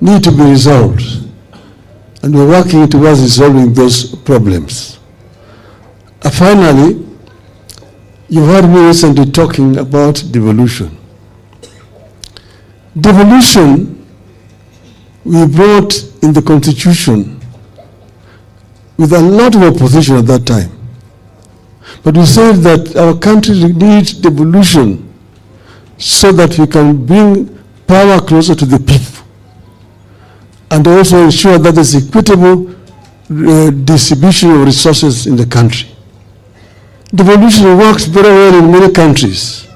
need to be resolved. And we're working towards resolving those problems. Finally, you heard me recently talking about devolution. Devolution, we brought in the Constitution with a lot of opposition at that time. But we said that our country needs devolution so that we can bring power closer to the people and also ensure that there's equitable distribution of resources in the country. Devolution works very well in many countries.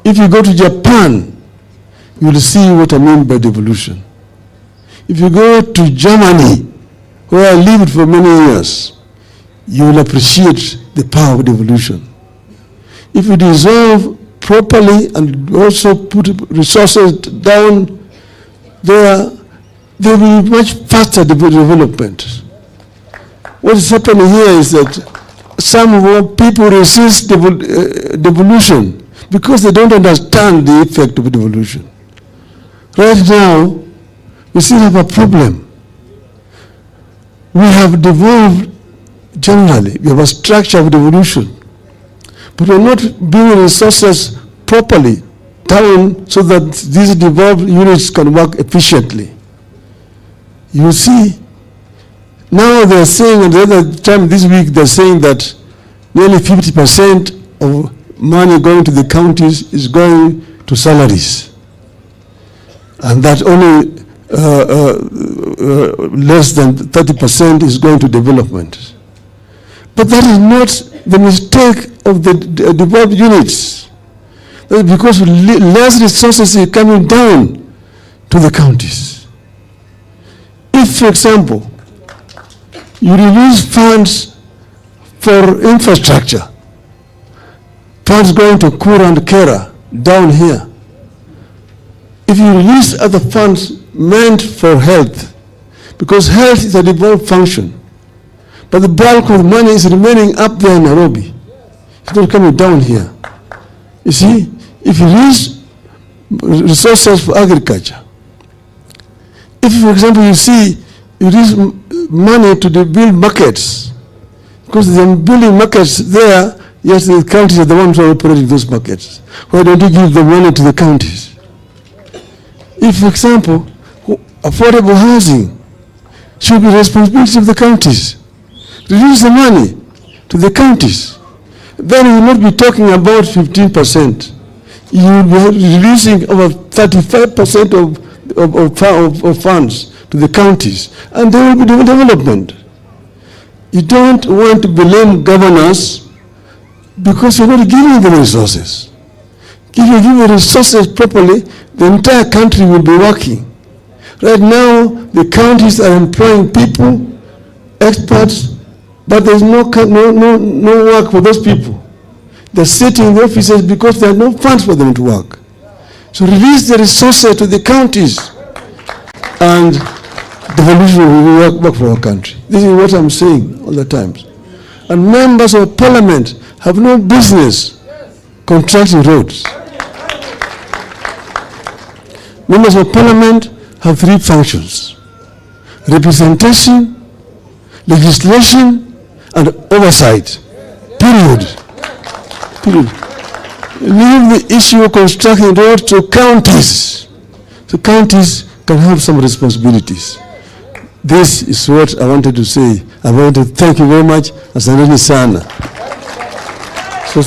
If you go to Japan, you will see what I mean by devolution. If you go to Germany, where I lived for many years, you will appreciate the power of devolution. If you dissolve properly and also put resources down there, there will be much faster development. What is happening here is that some people resist devolution because they don't understand the effect of devolution. Right now, we still have a problem. We have devolved generally. We have a structure of devolution, but we're not bringing resources properly down so that these devolved units can work efficiently. You see, now they're saying, and the other time this week, they're saying that nearly 50% of money going to the counties is going to salaries, and that only less than 30% is going to development. But that is not the mistake of the devolved units. That is because less resources are coming down to the counties. If, for example, you release funds for infrastructure, funds going to Kura and Kera down here, if you release other funds meant for health, because health is a devolved function, but the bulk of money is remaining up there in Nairobi. It's not coming down here. You see, if you release resources for agriculture, if, for example, you release money to build markets, because they're building markets there, yes, the counties are the ones who are operating those markets. Why don't you give the money to the counties? If, for example, affordable housing should be responsibility of the counties, release the money to the counties, then you will not be talking about 15%. You will be releasing over 35% of funds to the counties, and there will be development. You don't want to blame governors because you're not giving them resources. If you give the resources properly, the entire country will be working. Right now, the counties are employing people, experts, but there's no work for those people. They're sitting in the offices because there are no funds for them to work. So release the resources to the counties, and devolution will work for our country. This is what I'm saying all the times. And members of parliament have no business contracting roads. Members of parliament have three functions: representation, legislation, and oversight. Period. Leave the issue of constructing roads to counties. So counties can have some responsibilities. This is what I wanted to say. I want to thank you very much. Asanteni sana. So,